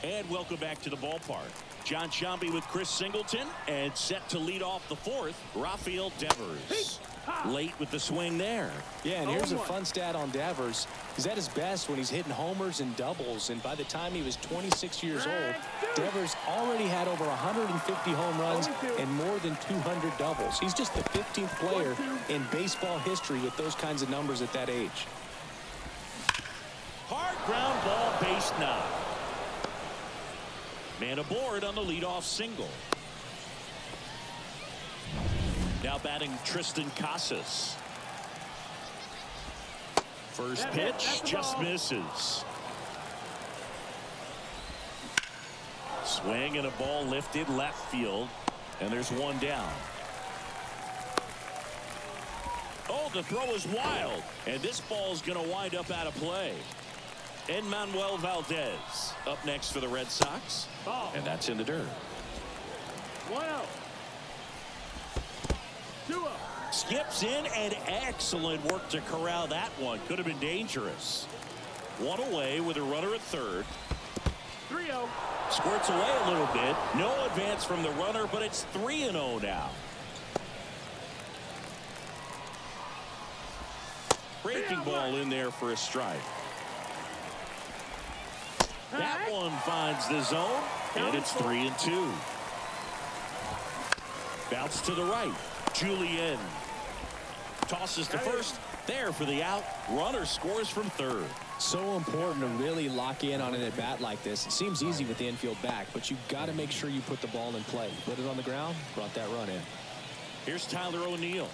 And welcome back to the ballpark. John Sciambi with Chris Singleton, and set to lead off the fourth, Rafael Devers. Late with the swing there. Yeah, and here's a fun stat on Devers. He's at his best when he's hitting homers and doubles, and by the time he was 26 years old, Devers already had over 150 home runs and more than 200 doubles. He's just the 15th player in baseball history with those kinds of numbers at that age. Hard ground ball, base knock. Man aboard on the leadoff single. Now batting Tristan Casas. First pitch just misses. Swing and a ball lifted left field, and there's one down. Oh, the throw is wild, and this ball is going to wind up out of play. Manuel Valdez up next for the Red Sox, and that's in the dirt. 1-0. 2-0. Skips in, and excellent work to corral that one. Could have been dangerous. One away with a runner at third. 3-0. Squirts away a little bit. No advance from the runner, but it's 3-0 now. Breaking ball in there for a strike. That one finds the zone, and it's 3-2. Bounce to the right. Julien tosses to first. There for the out. Runner scores from third. So important to really lock in on an at-bat like this. It seems easy with the infield back, but you've got to make sure you put the ball in play. Put it on the ground, brought that run in. Here's Tyler O'Neill.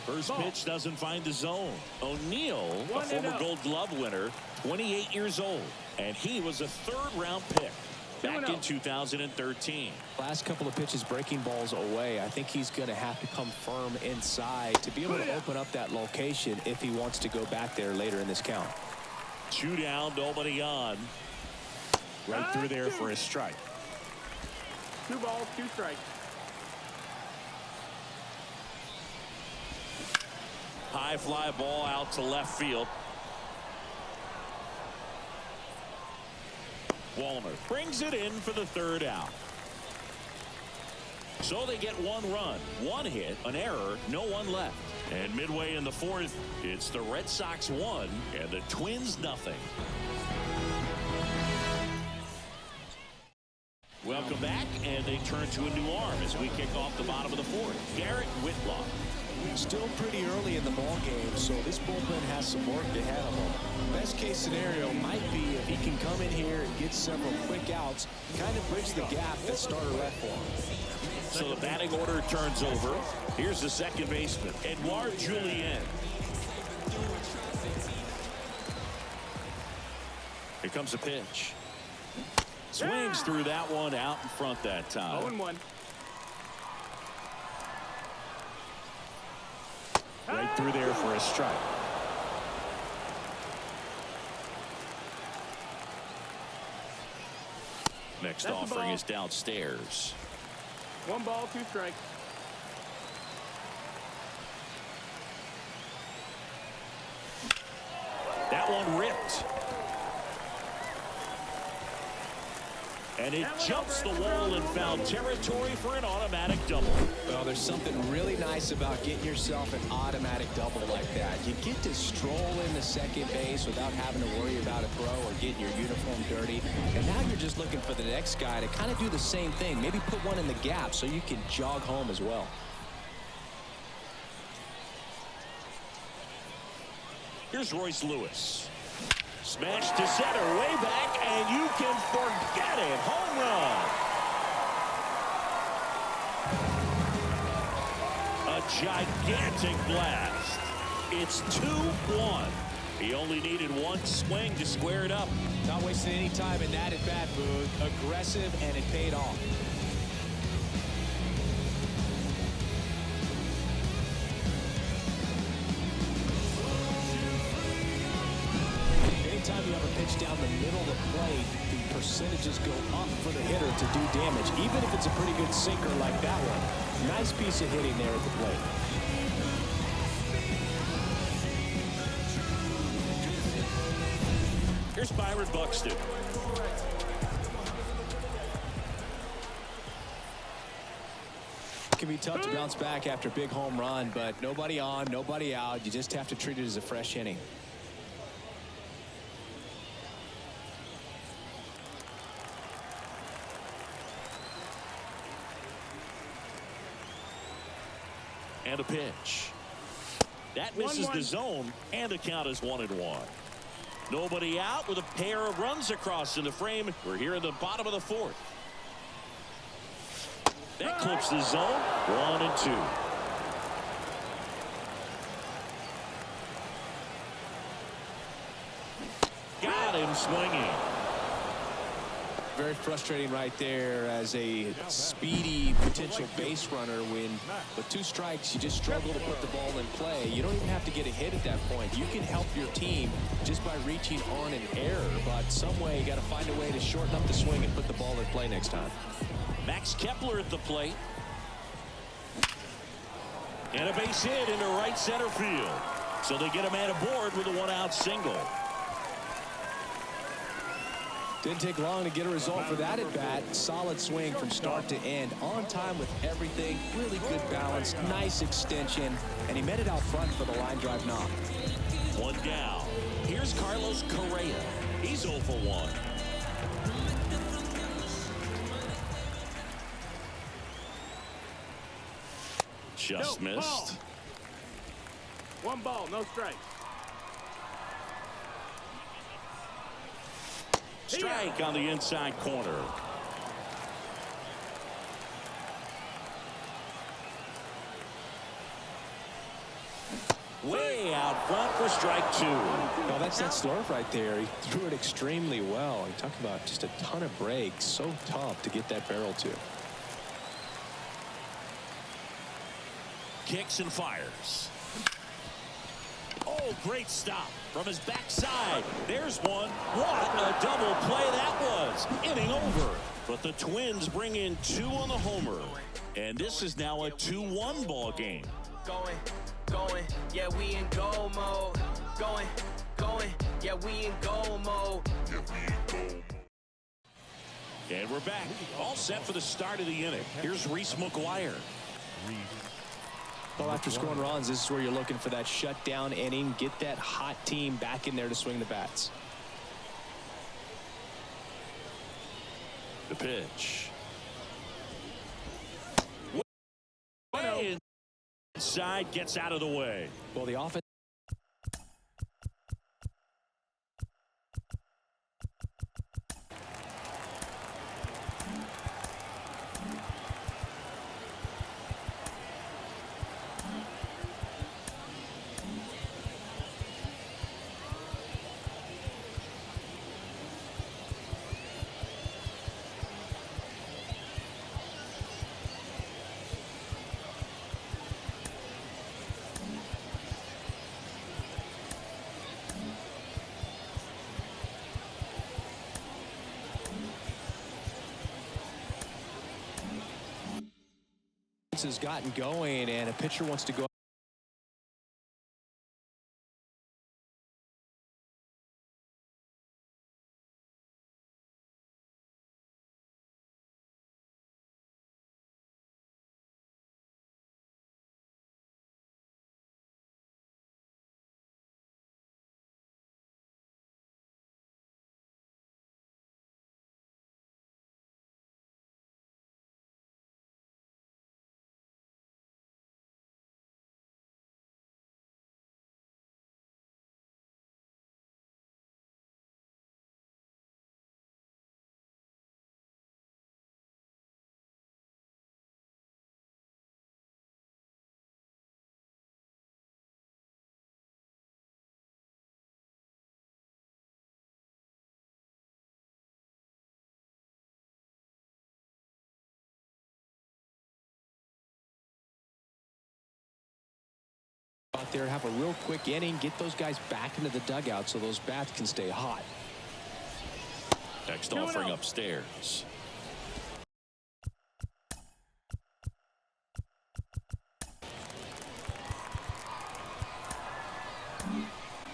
First pitch doesn't find the zone. O'Neill, a former Gold Glove winner, 28 years old, and he was a third-round pick back in 2013. Last couple of pitches breaking balls away. I think he's going to have to come firm inside to be able to open up that location if he wants to go back there later in this count. 2 down, nobody on. Right through there for a strike. 2 balls, 2 strikes. High fly ball out to left field. Walner brings it in for the third out. So they get 1 run, 1 hit, an error, no one left. And midway in the fourth, it's the Red Sox 1 and the Twins nothing. Welcome back, and they turn to a new arm as we kick off the bottom of the fourth. Garrett Whitlock. Still pretty early in the ball game, so this bullpen has some work ahead of him. Best case scenario might be if he can come in here and get several quick outs, kind of bridge the gap that starter left for him. So the batting order turns over. Here's the second baseman, Edouard Julien. Here comes a pitch. Swings through that one, out in front that time. 0-1. Right through there for a strike. Next offering is downstairs. 1 ball, 2 strikes. That one ripped. And it jumps the wall and found territory for an automatic double. Well, there's something really nice about getting yourself an automatic double like that. You get to stroll into second base without having to worry about a throw or getting your uniform dirty. And now you're just looking for the next guy to kind of do the same thing. Maybe put one in the gap so you can jog home as well. Here's Royce Lewis. Smash to center, way back, and you can forget it. Home run. A gigantic blast. It's 2-1. He only needed 1 swing to square it up. Not wasting any time in that at-bat, Boog. Aggressive, and it paid off. Anytime you have a pitch down the middle of the plate, the percentages go up for the hitter to do damage, even if it's a pretty good sinker like that one. Nice piece of hitting there at the plate. Here's Byron Buxton. It can be tough to bounce back after a big home run, but nobody on, nobody out. You just have to treat it as a fresh inning. And a pitch. That misses the zone, and the count is 1-1. Nobody out with a pair of runs across in the frame. We're here in the bottom of the fourth. That clips the zone. 1-2. Got him swinging. Very frustrating right there as a speedy potential base runner when with 2 strikes you just struggle to put the ball in play. You don't even have to get a hit at that point. You can help your team just by reaching on an error, but some way you got to find a way to shorten up the swing and put the ball in play next time. Max Kepler at the plate. And a base hit into right center field. So they get a man aboard with a 1-out single. Didn't take long to get a result for that at bat. Solid swing from start to end. On time with everything. Really good balance. Nice extension. And he met it out front for the line drive knock. 1 down. Here's Carlos Correa. He's 0 for 1. Just missed. 1 ball, no strikes. Strike on the inside corner. Way out front for strike 2. Well, that's that slurve right there. He threw it extremely well. You talk about just a ton of breaks. So tough to get that barrel to. Kicks and fires. Oh, great stop from his backside. There's one. What a double play that was. Inning over. But the Twins bring in 2 on the homer. And this is now a 2-1 ball game. Going, yeah, we in go mode. Going, yeah, we in go mode. And we're back. All set for the start of the inning. Here's Reese McGuire. Well, after scoring runs, this is where you're looking for that shutdown inning. Get that hot team back in there to swing the bats. The pitch. Inside, gets out of the way. Well, the offense. Has gotten going, and a pitcher wants to go. Out there, have a real quick inning, get those guys back into the dugout so those bats can stay hot. Next offering upstairs.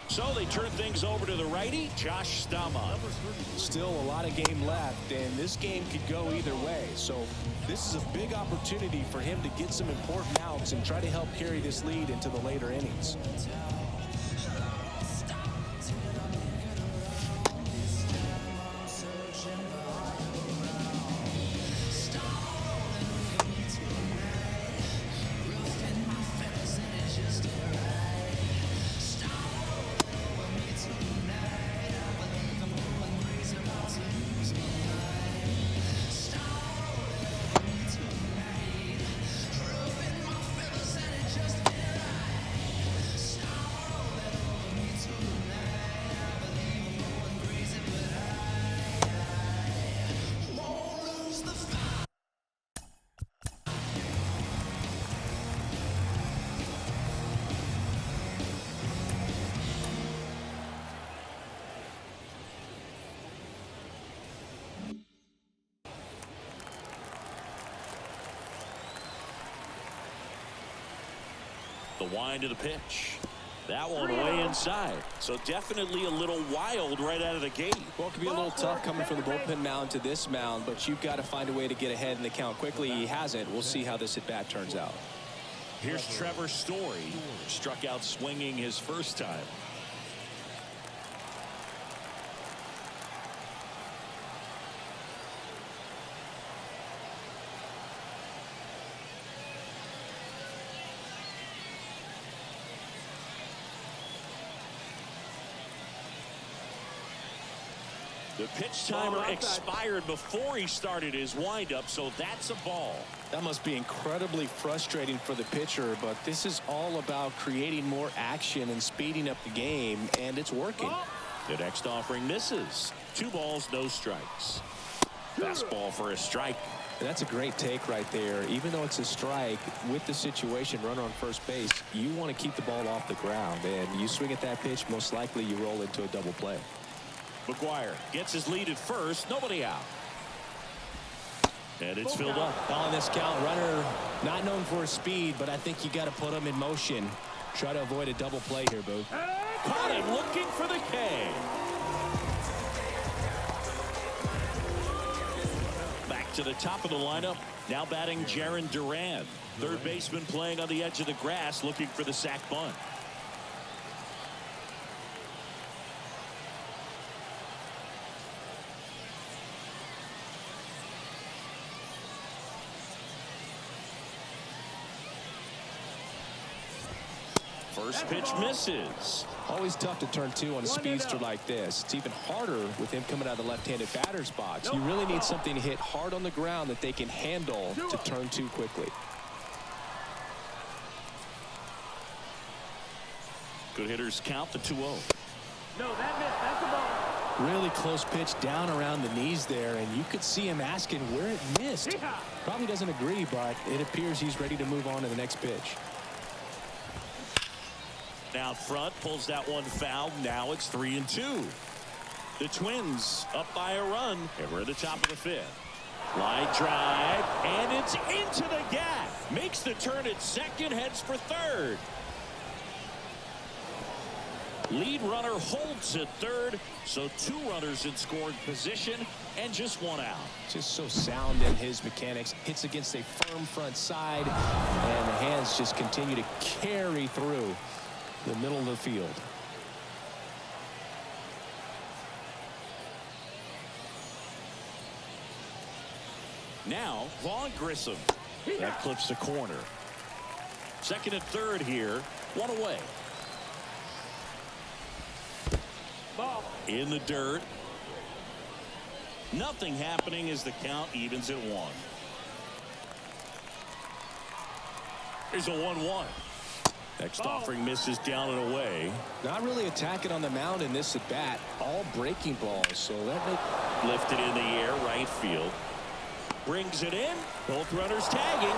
So they turn things over to the righty, Josh Stama. Still a lot of game left, and this game could go either way. So this is a big opportunity for him to get some important outs and try to help carry this lead into the later innings. The wind of the pitch. That one way inside. So definitely a little wild right out of the gate. Well, it could be a little tough coming from the bullpen mound to this mound, but you've got to find a way to get ahead in the count quickly. He hasn't. We'll see how this at-bat turns out. Here's Trevor Story. Struck out swinging his first time. The pitch timer expired before he started his windup, so that's a ball. That must be incredibly frustrating for the pitcher, but this is all about creating more action and speeding up the game, and it's working. The next offering misses. 2 balls, no strikes. Fastball for a strike. That's a great take right there. Even though it's a strike, with the situation, runner on first base, you want to keep the ball off the ground, and you swing at that pitch, most likely you roll into a double play. McGuire gets his lead at first. Nobody out. And it's filled up. On this count, runner not known for his speed, but I think you got to put him in motion. Try to avoid a double play here, Boo. Caught him looking for the K. Back to the top of the lineup. Now batting Jarren Duran. Third baseman playing on the edge of the grass looking for the sac bunt. First pitch misses. Always tough to turn 2 on a speedster like this. It's even harder with him coming out of the left-handed batter's box. You really need something to hit hard on the ground that they can handle to turn 2 quickly. Good hitters count the 2-0. No, that missed. That's a ball. Really close pitch down around the knees there, and you could see him asking where it missed. Probably doesn't agree, but it appears he's ready to move on to the next pitch. Out front, pulls that one foul. Now it's 3-2. The Twins up by a run, and we're at the top of the 5th. Line drive, and it's into the gap. Makes the turn at second, heads for third. Lead runner holds at third, so 2 runners in scoring position and just 1 out. Just so sound in his mechanics. Hits against a firm front side, and the hands just continue to carry through the middle of the field. Now Vaughn Grissom. That clips the corner. Second and third here. 1 away. Ball. In the dirt. Nothing happening as the count evens at 1. Here's a 1-1. Next offering misses down and away. Not really attacking on the mound in this at bat. All breaking balls. So that Lifted in the air, right field. Brings it in. Both runners tagging.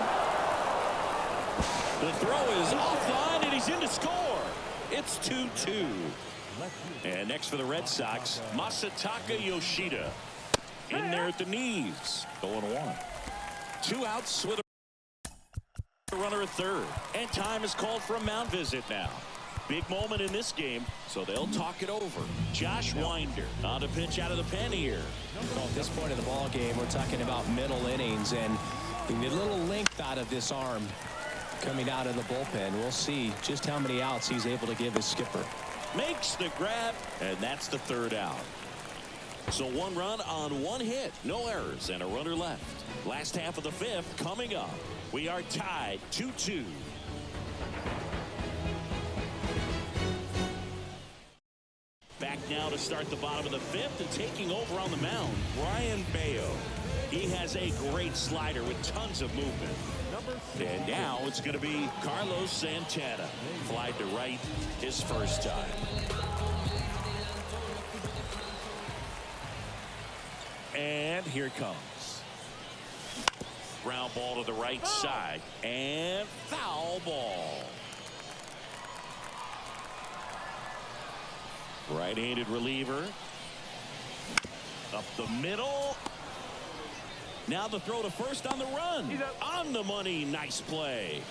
The throw is offline, and he's in to score. It's 2-2. And next for the Red Sox, Masataka Yoshida. In there at the knees. 0-1. 2 outs with a runner at third. And time is called for a mound visit now. big moment in this game, so they'll talk it over. Josh Winder on the pitch out of the pen here. Well, at this point in the ball game, we're talking about middle innings, and the little length out of this arm coming out of the bullpen. We'll see just how many outs he's able to give his skipper. Makes the grab, and that's the third out. So 1 run on 1 hit, no errors, and a runner left. Last half of the 5th coming up. We are tied 2-2. Back now to start the bottom of the 5th, and taking over on the mound, Brian Bayo. He has a great slider with tons of movement. And now it's going to be Carlos Santana. Flied to right his first time. And here it comes. Ground ball to the right side. And foul ball. Right-handed reliever. Up the middle. Now the throw to first on the run. On the money. Nice play.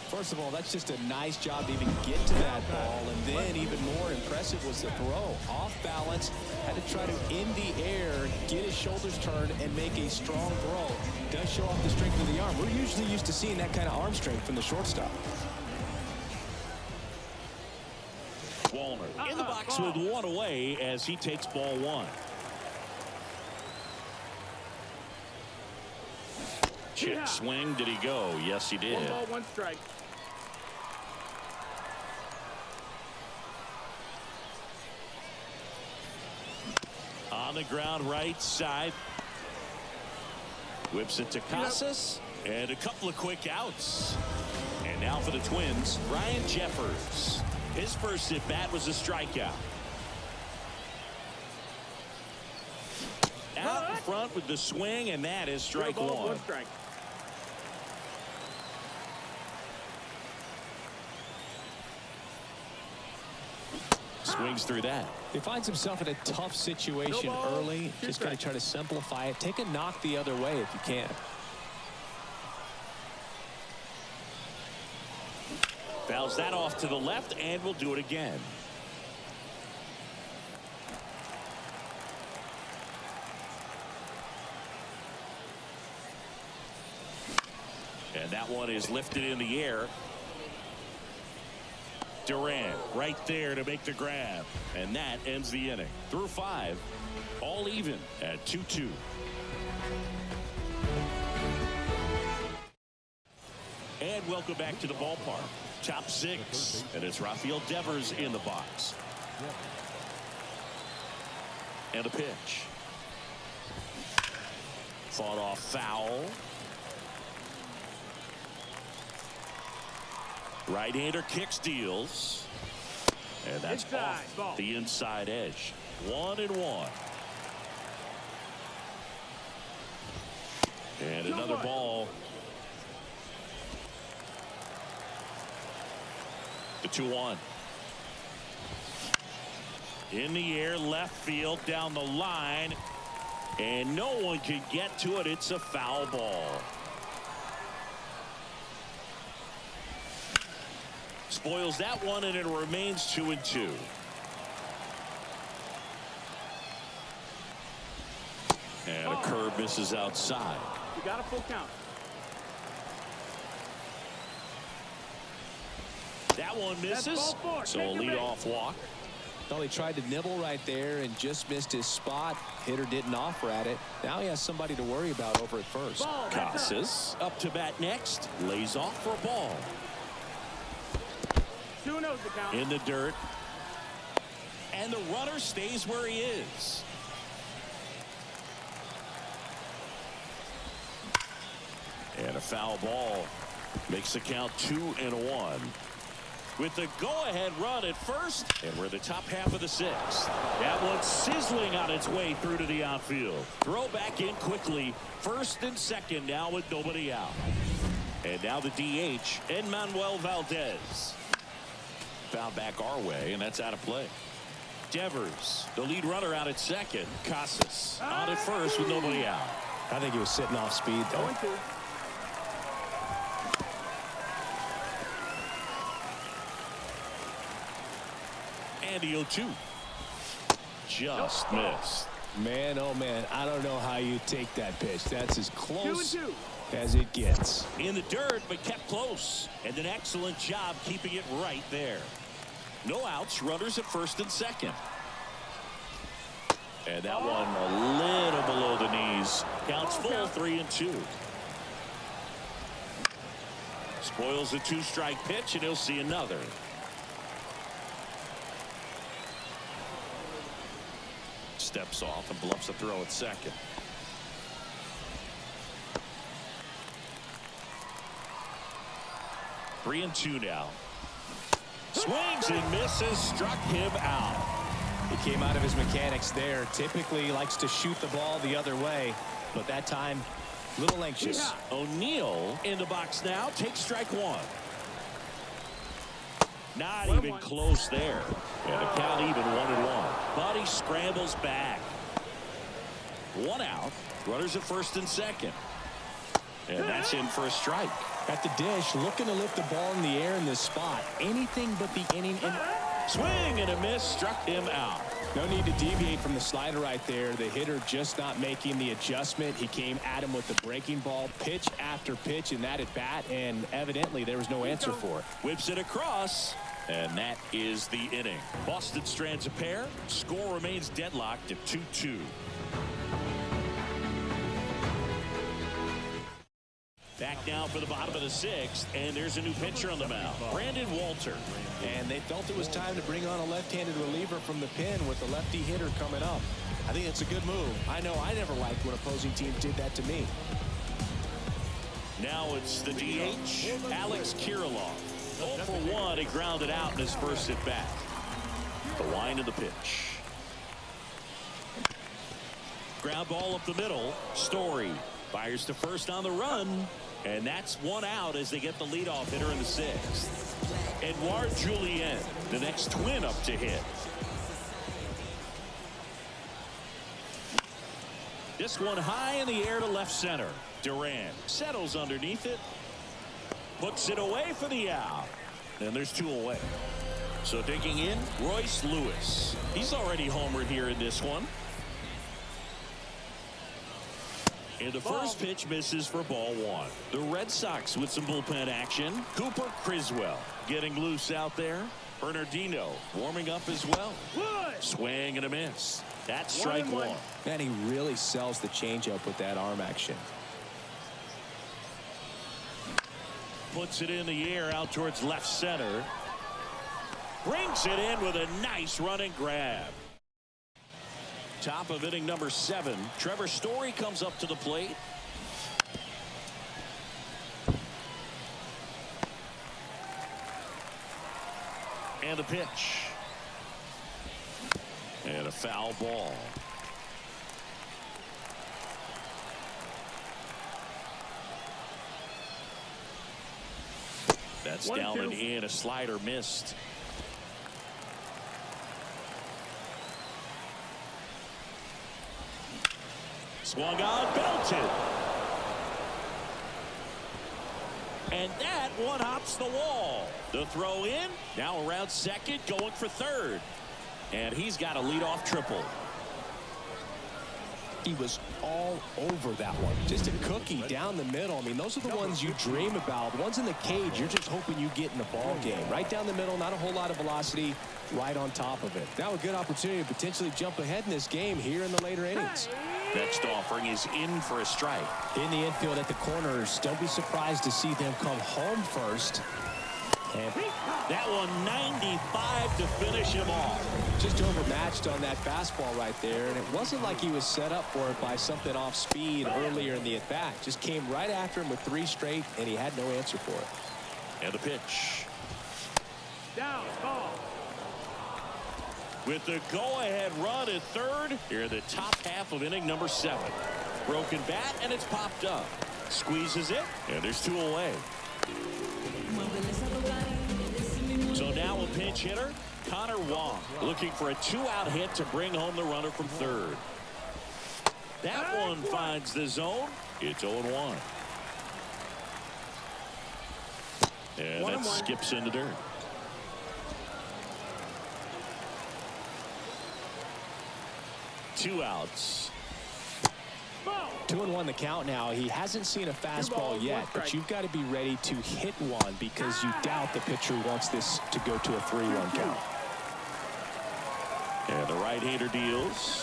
First of all, that's just a nice job to even get to that ball. And then even more impressive was the throw. Off balance. Had to try to in the air, get his shoulders turned, and make a strong throw. Does show off the strength of the arm. We're usually used to seeing that kind of arm strength from the shortstop. Wallner in the box with 1 away as he takes ball 1. Check swing. Did he go? Yes, he did. 1 ball, 1 strike. On the ground right side. Whips it to Casas. And a couple of quick outs. And now for the Twins, Ryan Jeffers. His first at bat was a strikeout. Out in front with the swing, and that is strike 1. 1 strike. Swings through that. He finds himself in a tough situation early. Just got to try to simplify it. Take a knock the other way if you can. Fouls that off to the left, and we'll do it again. And that one is lifted in the air. Durant right there to make the grab. And that ends the inning. Through 5, all even at 2-2. And welcome back to the ballpark. Top 6. And it's Rafael Devers in the box. And a pitch. Fought off foul. Right-hander kicks, deals. And that's off the inside edge. 1-1. And another ball. The 2-1. In the air, left field, down the line. And no one can get to it. It's a foul ball. Spoils that one, and it remains 2-2. And a curve misses outside. You got a full count. That one misses. So a leadoff walk. Well, he tried to nibble right there and just missed his spot. Hitter didn't offer at it. Now he has somebody to worry about over at first. Casas up to bat next. Lays off for a ball. 2-0 the count. In the dirt. And the runner stays where he is. And a foul ball makes the count 2-1. With the go-ahead run at first, and we're in the top half of the 6th. That one sizzling on its way through to the outfield. Throw back in quickly. First and second now with nobody out. And now the DH, Enmanuel Valdez. Found back our way, and that's out of play. Devers, the lead runner, out at second. Casas on at first with nobody out. I think he was sitting off speed, though. 0-2. And the 0-2. Just missed. Man, oh man, I don't know how you take that pitch. That's as close 2-2. as it gets. In the dirt, but kept close. And an excellent job keeping it right there. No outs, runners at first and second. And that one a little below the knees. Counts full, 3-2. Spoils the 2-strike pitch, and he'll see another. Steps off and bluffs a throw at second. Three and two now. Swings and misses, struck him out. He came out of his mechanics there. Typically likes to shoot the ball the other way, but that time a little anxious. O'Neill in the box now. Takes strike one. Not 1-1. even close there. And the count even 1-1. But he scrambles back. One out. Runners at first and second. And that's in for a strike. At the dish, looking to lift the ball in the air in this spot. Anything but the inning. Swing and a miss, struck him out. No need to deviate from the slider right there. The hitter just not making the adjustment. He came at him with the breaking ball, pitch after pitch in that at bat, and evidently there was no answer for it. Whips it across, and that is the inning. Boston strands a pair. Score remains deadlocked at 2-2. Back now for the bottom of the sixth, and there's a new pitcher on the mound, Brandon Walter. And they felt it was time to bring on a left-handed reliever from the pen with the lefty hitter coming up. I think it's a good move. I know I never liked when opposing teams did that to me. Now it's the DH, Alex Kirilloff. 0 for 1, he grounded out in his first at bat. The line of the pitch. Ground ball up the middle. Story fires to first on the run. And that's one out as they get the leadoff hitter in the sixth. Edouard Julien, the next twin up to hit. This one high in the air to left center. Duran settles underneath it. Puts it away for the out. And there's two away. So digging in, Royce Lewis. He's already homered here in this one. And the first pitch misses for ball one. The Red Sox with some bullpen action. Cooper Criswell getting loose out there. Bernardino warming up as well. Swing and a miss. That's strike one. Man, he really sells the changeup with that arm action. Puts it in the air out towards left center. Brings it in with a nice running grab. Top of inning number 7. Trevor Story comes up to the plate. And the pitch. And a foul ball. That's down and in. A slider missed. Swung on, belted. And that one hops the wall. The throw in, now around second, going for third. And he's got a leadoff triple. He was all over that one. Just a cookie down the middle. I mean, those are the ones you dream about. The ones in the cage, you're just hoping you get in the ball game. Right down the middle, not a whole lot of velocity, right on top of it. Now a good opportunity to potentially jump ahead in this game here in the later innings. Next offering is in for a strike. In the infield at the corners, don't be surprised to see them come home first. And that one 95 to finish him off. Just overmatched on that fastball right there, and it wasn't like he was set up for it by something off speed earlier in the at-bat. Just came right after him with 3 straight, and he had no answer for it. And the pitch. Down, ball. With the go-ahead run at third, here in the top half of inning number 7. Broken bat, and it's popped up. Squeezes it, and there's 2 away. So now a pinch hitter, Connor Wong, looking for a 2-out hit to bring home the runner from third. That one finds the zone. It's 0-1. And that skips in the dirt. 2 outs. 2-1 the count now. He hasn't seen a fastball yet, but you've got to be ready to hit one because you doubt the pitcher wants this to go to a 3-1 count. And the right-hander deals.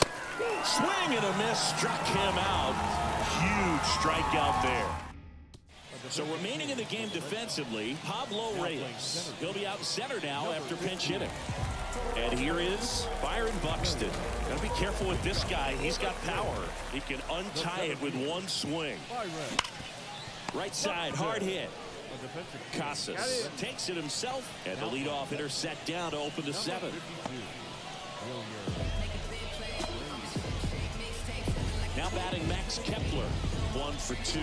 Swing and a miss, struck him out. Huge strikeout there. So remaining in the game defensively, Pablo Reyes. He'll be out center now after pinch hitting. And here is Byron Buxton. Got to be careful with this guy. He's got power. He can untie it with one swing. Right side, hard hit. Casas takes it himself, and the leadoff hitter set down to open the 7th. Now batting Max Kepler, 1 for 2.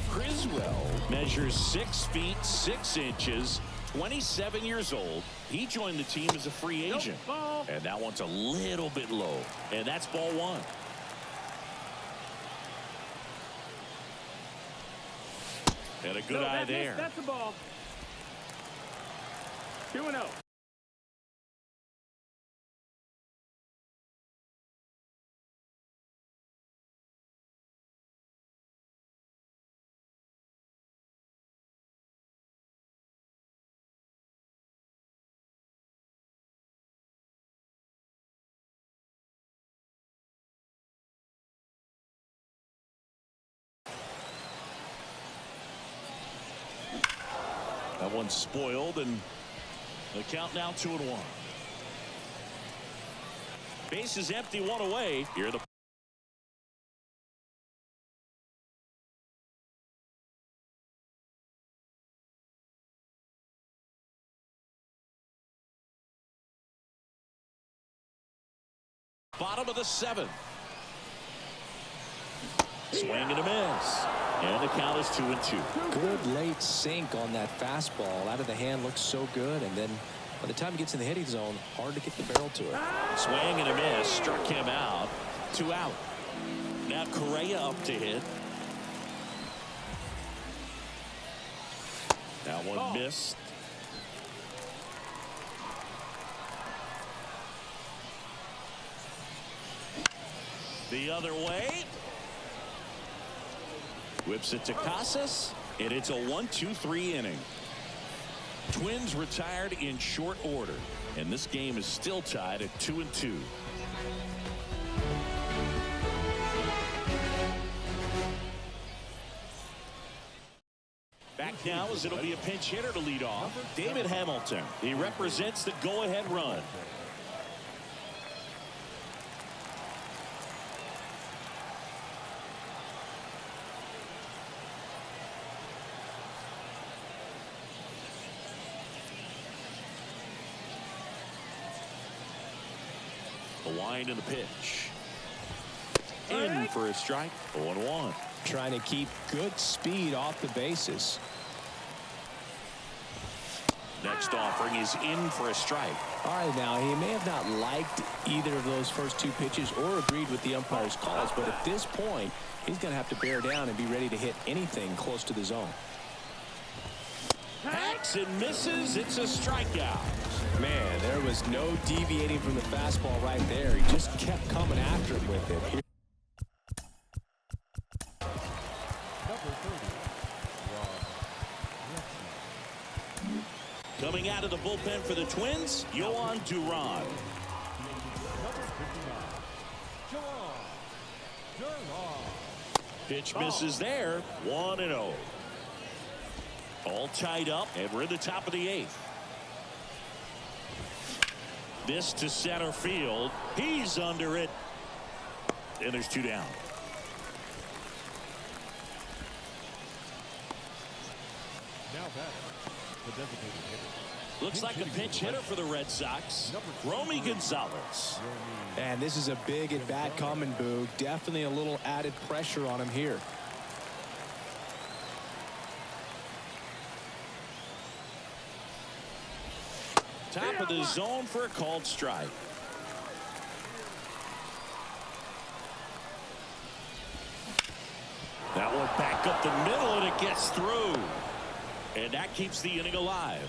Criswell measures 6 feet 6 inches, 27 years old. He joined the team as a free agent. And that one's a little bit low. And that's ball 1. And a good eye there. That's the ball. 2-0. That one's spoiled, and the count now 2-1. Base is empty, 1 away. Here the bottom of the 7th. Swing and a miss. And the count is 2-2. Good late sink on that fastball. Out of the hand, looks so good. And then by the time he gets in the hitting zone, hard to get the barrel to it. Swing and a miss. Struck him out. 2 out. Now Correa up to hit. That one missed. The other way. Whips it to Casas, and it's a 1-2-3 inning. Twins retired in short order, and this game is still tied at 2-2. Back now as it'll be a pinch hitter to lead off. David Hamilton. He represents the go-ahead run. The wind and the pitch. In for a strike. 0-1. Trying to keep good speed off the bases. Next offering is in for a strike. All right, now he may have not liked either of those first 2 pitches or agreed with the umpire's calls, but at this point, he's going to have to bear down and be ready to hit anything close to the zone. Hacks and misses. It's a strikeout. Man, there was no deviating from the fastball right there. He just kept coming after him with it. Coming out of the bullpen for the Twins, Yohan Duran. Pitch misses there. 1-0. All tied up, and we're in the top of the 8th. This to center field. He's under it. And there's 2 down. Now back, the designated hitter. Looks like a pinch hitter for the Red Sox. Romy Gonzalez. And this is a big at-bat coming, Boog. Definitely a little added pressure on him here. Top of the zone for a called strike. That one back up the middle, and it gets through. And that keeps the inning alive.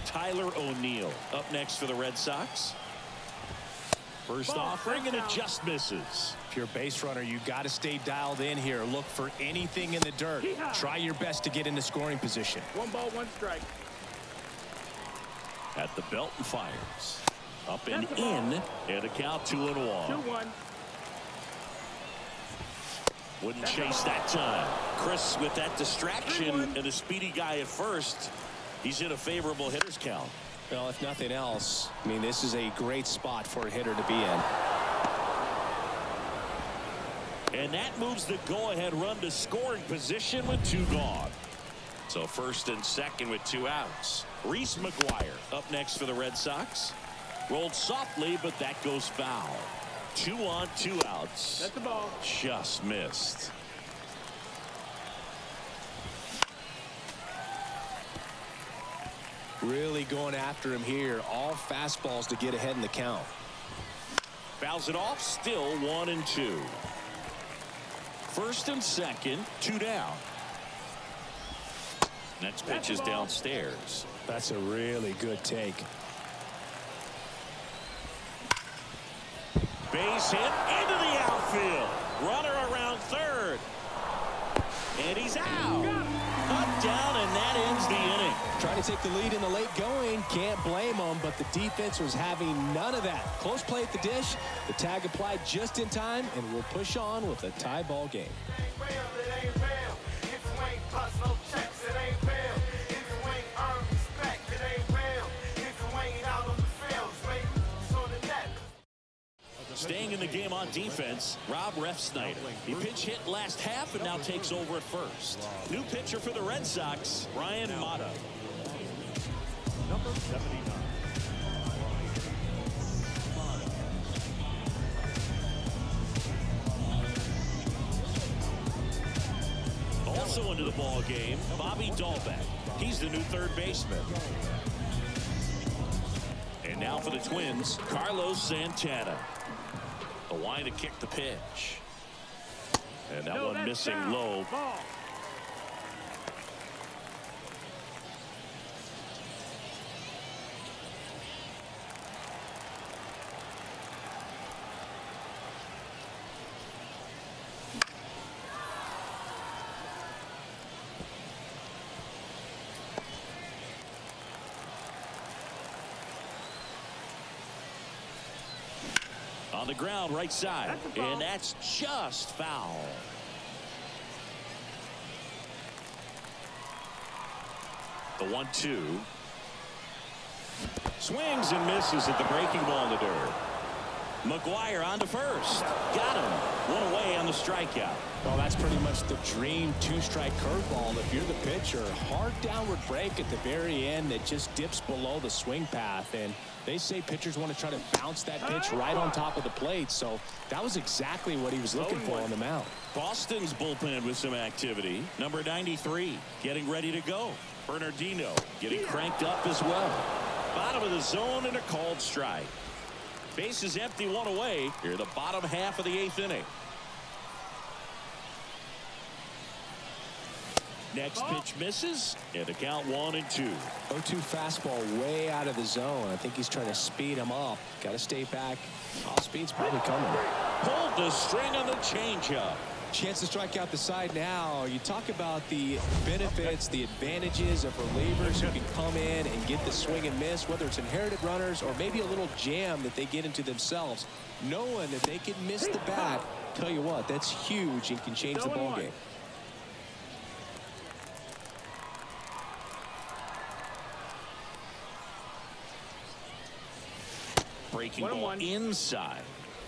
Tyler O'Neill up next for the Red Sox. First offering, and it just misses. If you're a base runner, you got to stay dialed in here. Look for anything in the dirt. Try your best to get into scoring position. 1 ball, 1 strike. At the belt and fires. Up and in, and a count 2-1. 2-1. Wouldn't chase that time. Chris with that distraction and a speedy guy at first. He's in a favorable hitter's count. Well, if nothing else, I mean, this is a great spot for a hitter to be in. And that moves the go-ahead run to scoring position with 2 gone. So first and second with 2 outs. Reese McGuire up next for the Red Sox. Rolled softly, but that goes foul. 2 on, 2 outs. That's the ball. Just missed. Really going after him here. All fastballs to get ahead in the count. Fouls it off. Still 1-2. First and second, 2 down. Next pitch is downstairs. That's a really good take. Base hit into the outfield. Runner around third. And he's out. Up, down, and that ends the inning. Trying to take the lead in the late going. Can't blame them, but the defense was having none of that. Close play at the dish. The tag applied just in time, and we'll push on with a tie ball game. Staying in the game on defense, Rob Refsnyder. He pinch hit last half and now takes over at first. New pitcher for the Red Sox, Ryan Mata. Number 79. Also into the ball game, Bobby Dahlbeck. He's the new third baseman. And now for the Twins, Carlos Santana. The line to kick the pitch. And that one missing low. Ball. On the ground, right side. And that's just foul. The 1-2. Swings and misses at the breaking ball in the dirt. McGuire on to first. Got him. One away on the strikeout. Well, that's pretty much the dream 2-strike curveball. If you're the pitcher, hard downward break at the very end that just dips below the swing path. And they say pitchers want to try to bounce that pitch right on top of the plate. So that was exactly what he was looking for on the mound. Boston's bullpen with some activity. Number 93 getting ready to go. Bernardino getting cranked up as well. Bottom of the zone and a called strike. Base is empty, 1 away. Here the bottom half of the 8th inning. Next pitch misses, and the count 1-2. 0-2 fastball way out of the zone. I think he's trying to speed him up. Got to stay back. Off speed's probably coming. Pulled the string on the changeup. Chance to strike out the side now. You talk about the benefits, the advantages of relievers who can come in and get the swing and miss, whether it's inherited runners or maybe a little jam that they get into themselves. Knowing that they can miss the bat, tell you what, that's huge and can change the ball game. Breaking ball inside,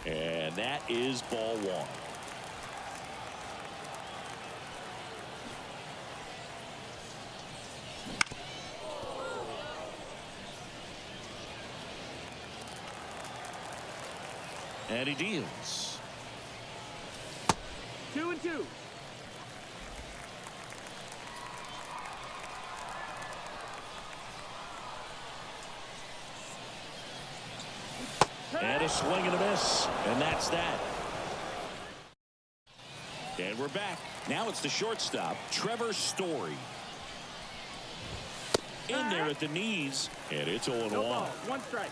and that is ball 1. And he deals. 2-2. And a swing and a miss. And that's that. And we're back. Now it's the shortstop, Trevor Story. in there at the knees, and it's 0-1. No ball. One strike.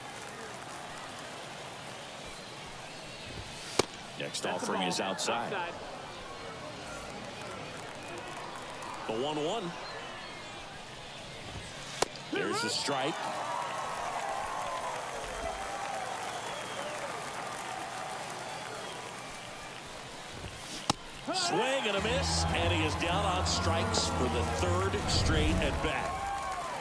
Next That's the offering ball. is outside. The 1-1. There's the strike. Swing and a miss, and he is down on strikes for the third straight at bat.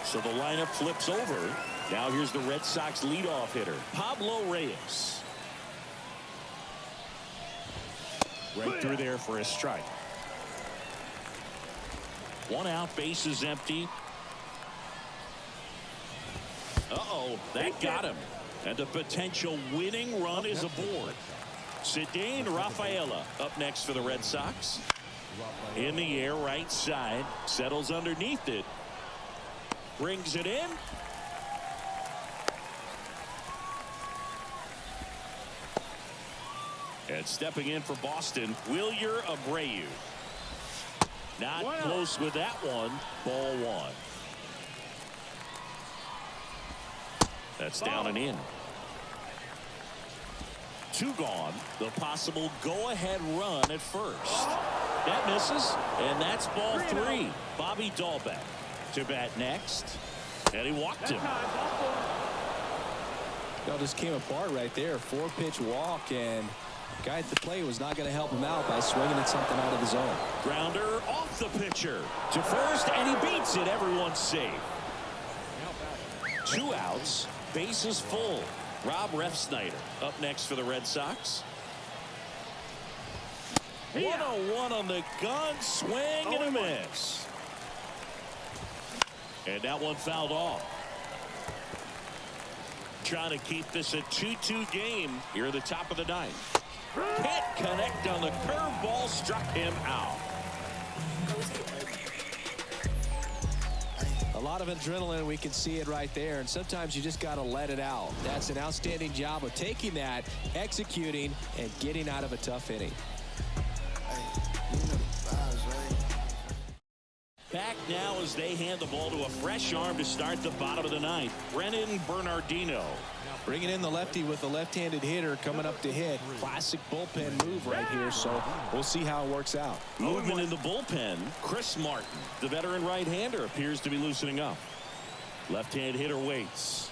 So the lineup flips over. Now here's the Red Sox leadoff hitter, Pablo Reyes. Right through there for a strike. One out, base is empty. Uh-oh, that got him. And the potential winning run is aboard. Cedane Rafaela up next for the Red Sox. In the air, right side. Settles underneath it. Brings it in. And stepping in for Boston, Wilyer Abreu. Not close with that one. Ball one. That's down and in. Two gone. The possible go-ahead run at first. That misses, and that's ball three. Bobby Dahlbeck to bat next. And he walked him. Well, just came apart right there. 4-pitch walk, and guy at the plate was not going to help him out by swinging at something out of the zone. Grounder off the pitcher to first, and he beats it. Everyone's safe. 2 outs. Bases full. Rob Refsnyder up next for the Red Sox. 1-0-1 on the gun. Swing and a miss. And that one fouled off. Trying to keep this a 2-2 game here at the top of the ninth. Can't connect on the curveball. Struck him out. A lot of adrenaline, we can see it right there, and sometimes you just got to let it out. That's an outstanding job of taking that, executing, and getting out of a tough inning. Back now as they hand the ball to a fresh arm to start the bottom of the ninth. Brennan Bernardino. Bringing in the lefty with the left-handed hitter coming up to hit. Classic bullpen move right here, so we'll see how it works out. Movement in the bullpen. Chris Martin, the veteran right-hander, appears to be loosening up. Left-hand hitter waits.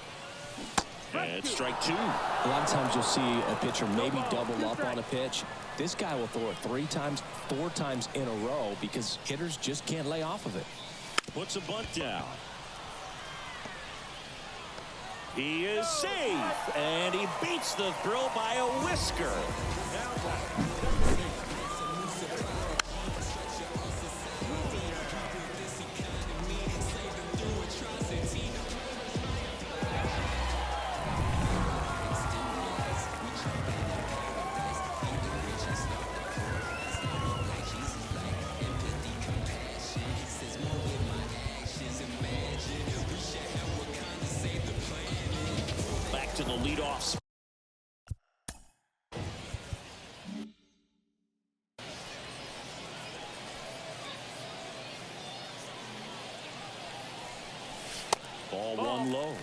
And strike two. A lot of times you'll see a pitcher maybe double up on a pitch. This guy will throw it 3 times, 4 times in a row because hitters just can't lay off of it. Puts a bunt down. He is safe, and he beats the throw by a whisker. Back to the leadoff. Ball one low.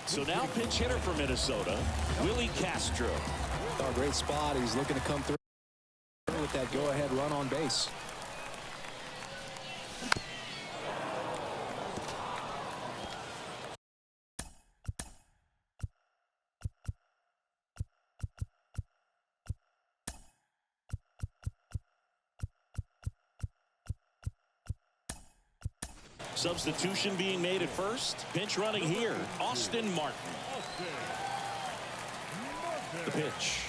So now pinch hitter for Minnesota, Willie Castro. Oh, great spot. He's looking to come through with that go-ahead run on base. Substitution being made at first. Pinch running here, Austin Martin. The pitch.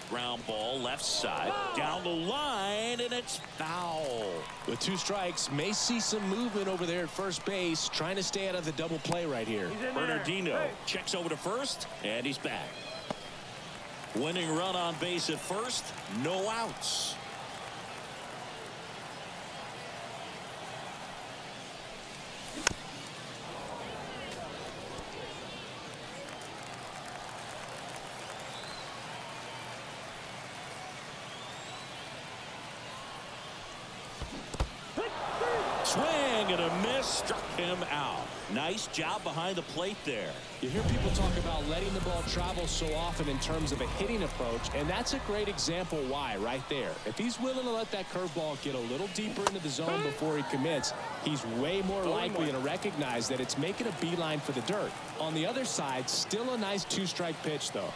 Ground ball left side down the line, and it's foul. With 2 strikes, may see some movement over there at first base, trying to stay out of the double play right here. Bernardino checks over to first, and he's back. Winning run on base at first, no outs. and a miss. Struck him out. Nice job behind the plate there. You hear people talk about letting the ball travel so often in terms of a hitting approach, and that's a great example why right there. If he's willing to let that curveball get a little deeper into the zone before he commits, he's way more likely to recognize that it's making a beeline for the dirt. On the other side, still a nice two-strike pitch, though.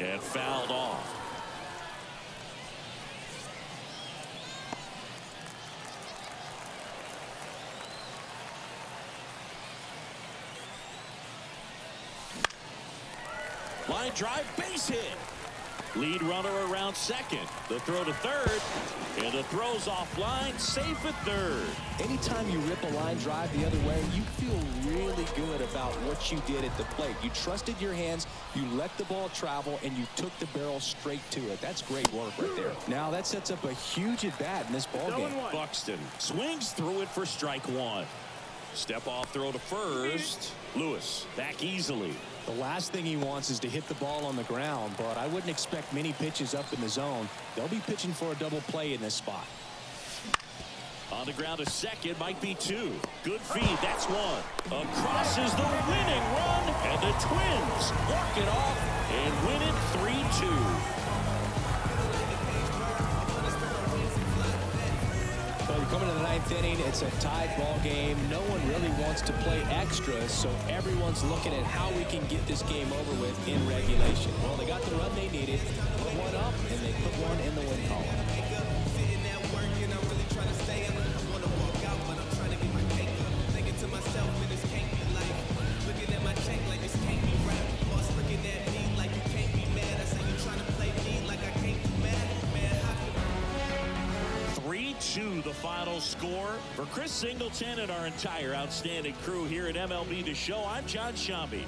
And fouled off. Line drive, base hit. Lead runner around second. The throw to third. And the throw's offline, safe at third. Anytime you rip a line drive the other way, you feel really good about what you did at the plate. You trusted your hands, you let the ball travel, and you took the barrel straight to it. That's great work right there. Now that sets up a huge at-bat in this ballgame. Buxton swings through it for strike one. Step off throw to first. Lewis back easily. The last thing he wants is to hit the ball on the ground, but I wouldn't expect many pitches up in the zone. They'll be pitching for a double play in this spot. On the ground to second, might be two. Good feed, that's one. Across is the winning run, and the Twins walk it off and win it 3-2. Coming to the ninth inning, it's a tied ball game. No one really wants to play extra, so everyone's looking at how we can get this game over with in regulation. Well, they got the run they needed, put one up, and they put one in the win column. The final score. For Chris Singleton and our entire outstanding crew here at MLB The Show, I'm John Shambi.